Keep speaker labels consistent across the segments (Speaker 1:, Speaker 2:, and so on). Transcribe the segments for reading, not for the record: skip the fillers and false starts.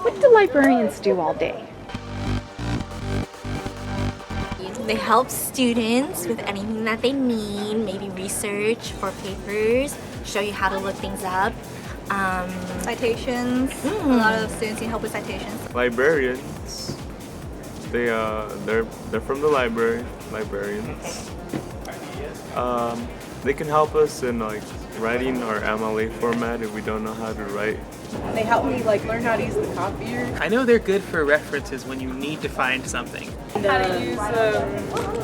Speaker 1: What do librarians do all day?
Speaker 2: They help students with anything that they need, maybe research for papers, show you how to look things up.
Speaker 3: Citations. A lot of students need help with citations.
Speaker 4: Librarians, they're from the librarians. They can help us in like writing our MLA format if we don't know how to write.
Speaker 5: They help me like learn how to use the copier.
Speaker 6: I know they're good for references when you need to find something.
Speaker 5: How to use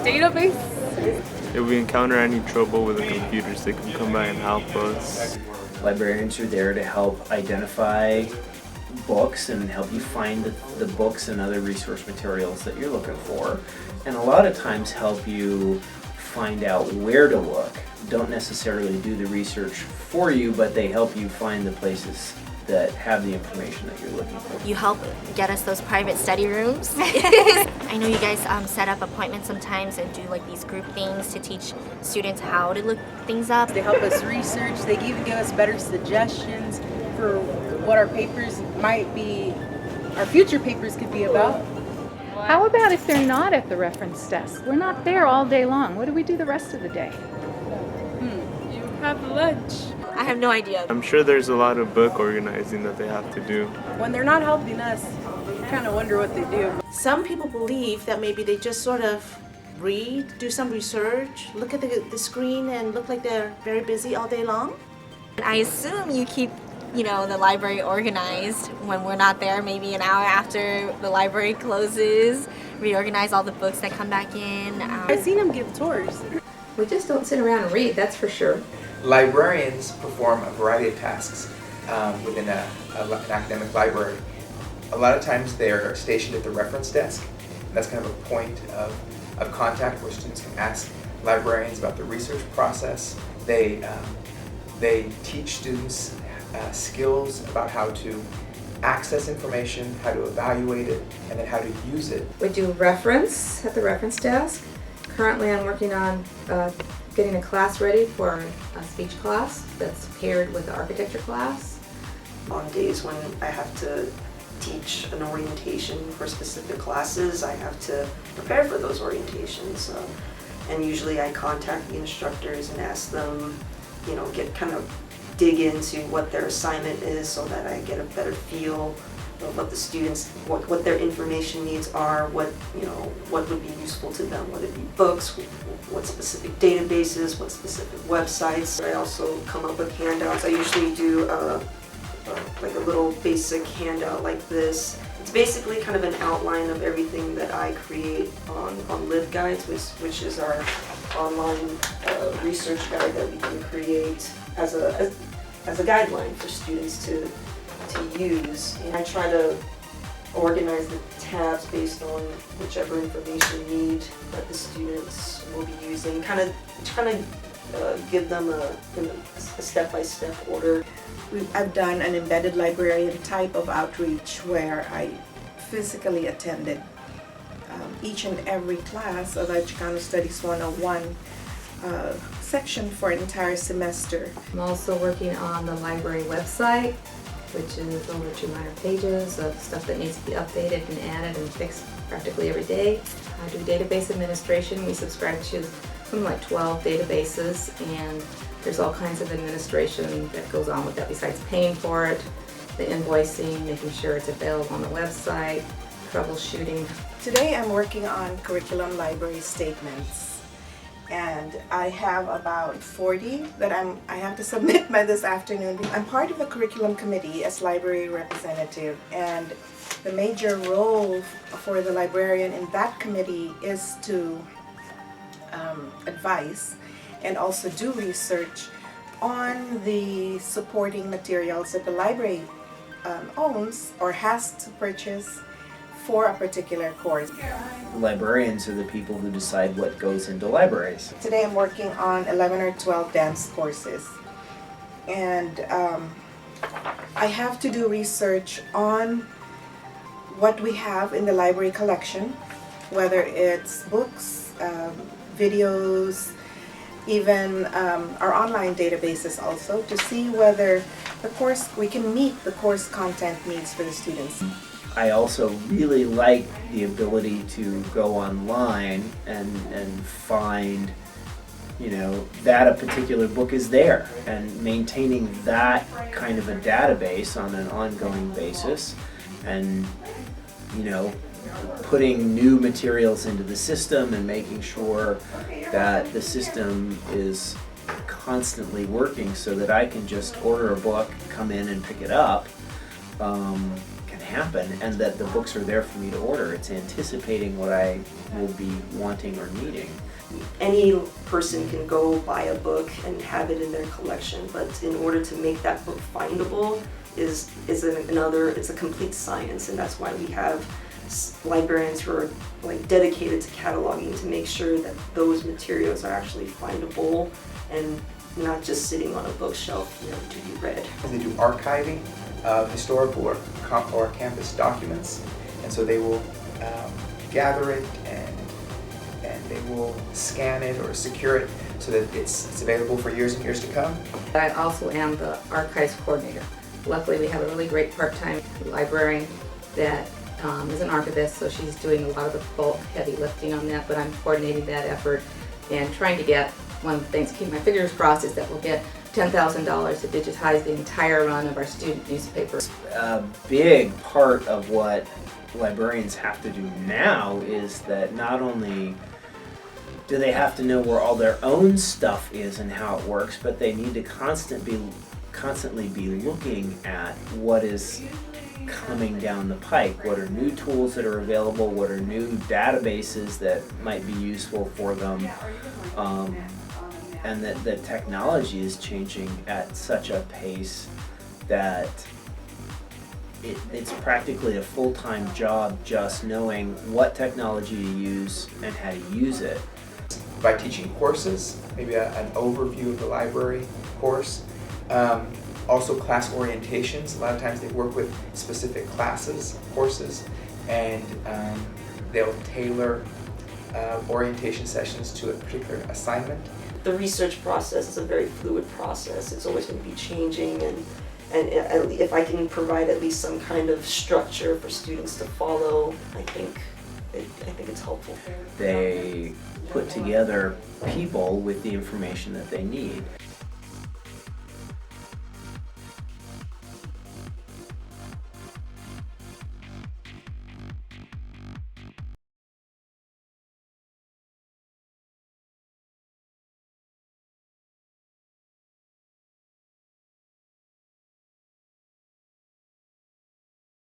Speaker 5: database.
Speaker 4: If we encounter any trouble with the computers, they can come by and help us.
Speaker 7: Librarians are there to help identify books and help you find the books and other resource materials that you're looking for, and a lot of times help you find out where to look. Don't necessarily do the research for you, but they help you find the places that have the information that you're looking for.
Speaker 2: You help get us those private study rooms. I know you guys set up appointments sometimes and do like these group things to teach students how to look things up.
Speaker 5: They help us research. They even give us better suggestions for what our papers might be, our future papers could be about.
Speaker 1: How about if they're not at the reference desk? We're not there all day long. What do we do the rest of the day?
Speaker 5: You have lunch.
Speaker 2: I have no idea.
Speaker 4: I'm sure there's a lot of book organizing that they have to do.
Speaker 5: When they're not helping us, we kind of wonder what they do.
Speaker 8: Some people believe that maybe they just sort of read, do some research, look at the screen and look like they're very busy all day long.
Speaker 2: I assume you keep the library organized when we're not there, maybe an hour after the library closes, reorganize all the books that come back in.
Speaker 5: I've seen them give tours.
Speaker 9: We just don't sit around and read, that's for sure.
Speaker 10: Librarians perform a variety of tasks within an academic library. A lot of times they're stationed at the reference desk, and that's kind of a point of contact where students can ask librarians about the research process. They teach students skills about how to access information, how to evaluate it, and then how to use it.
Speaker 9: We do reference at the reference desk. Currently I'm working on getting a class ready for a speech class that's paired with the architecture class.
Speaker 11: On days when I have to teach an orientation for specific classes, I have to prepare for those orientations. And usually I contact the instructors and ask them, dig into what their assignment is so that I get a better feel of what the students, what their information needs are, what would be useful to them, whether it be books, what specific databases, what specific websites. I also come up with handouts. I usually do like a little basic handout like this. It's basically kind of an outline of everything that I create on LibGuides, which is our online research guide that we can create as a guideline for students to use. And I try to organize the tabs based on whichever information need that the students will be using. Kind of give them a step-by-step order.
Speaker 12: I've done an embedded librarian type of outreach where I physically attended each and every class of Chicano Studies 101 section for an entire semester.
Speaker 9: I'm also working on the library website, which is over 200 pages of stuff that needs to be updated and added and fixed practically every day. I do database administration. We subscribe to something like 12 databases, and there's all kinds of administration that goes on with that besides paying for it, the invoicing, making sure it's available on the website, troubleshooting.
Speaker 12: Today I'm working on curriculum library statements. And I have about 40 that I have to submit by this afternoon. I'm part of the curriculum committee as library representative, and the major role for the librarian in that committee is to advise and also do research on the supporting materials that the library owns or has to purchase for a particular course.
Speaker 7: Librarians are the people who decide what goes into libraries.
Speaker 12: Today I'm working on 11 or 12 dance courses, and I have to do research on what we have in the library collection, whether it's books, videos, even our online databases also, to see whether we can meet the course content needs for the students.
Speaker 7: I also really like the ability to go online and find, you know, that a particular book is there, and maintaining that kind of a database on an ongoing basis, and, you know, putting new materials into the system and making sure that the system is constantly working so that I can just order a book, come in and pick it up, can happen, and that the books are there for me to order. It's anticipating what I will be wanting or needing.
Speaker 11: Any person can go buy a book and have it in their collection, but in order to make that book findable is it's a complete science, and that's why we have librarians who are like dedicated to cataloging to make sure that those materials are actually findable and not just sitting on a bookshelf, you know, to be read.
Speaker 10: They do archiving of historical or campus documents, and so they will gather it and they will scan it or secure it so that it's available for years and years to come.
Speaker 9: I also am the archives coordinator. Luckily, we have a really great part-time librarian that is an archivist, so she's doing a lot of the bulk heavy lifting on that, but I'm coordinating that effort and trying to get, one of the things, keep my fingers crossed, is that we'll get $10,000 to digitize the entire run of our student newspaper.
Speaker 7: A big part of what librarians have to do now is that not only do they have to know where all their own stuff is and how it works, but they need to constantly be looking at what is coming down the pike. What are new tools that are available? What are new databases that might be useful for them? And that the technology is changing at such a pace that it's practically a full-time job just knowing what technology to use and how to use it.
Speaker 10: By teaching courses, maybe an overview of the library course. Also class orientations. A lot of times they work with specific classes, courses, and they'll tailor orientation sessions to a particular assignment.
Speaker 11: The research process is a very fluid process. It's always going to be changing, and if I can provide at least some kind of structure for students to follow, I think it's helpful.
Speaker 7: They put together people with the information that they need.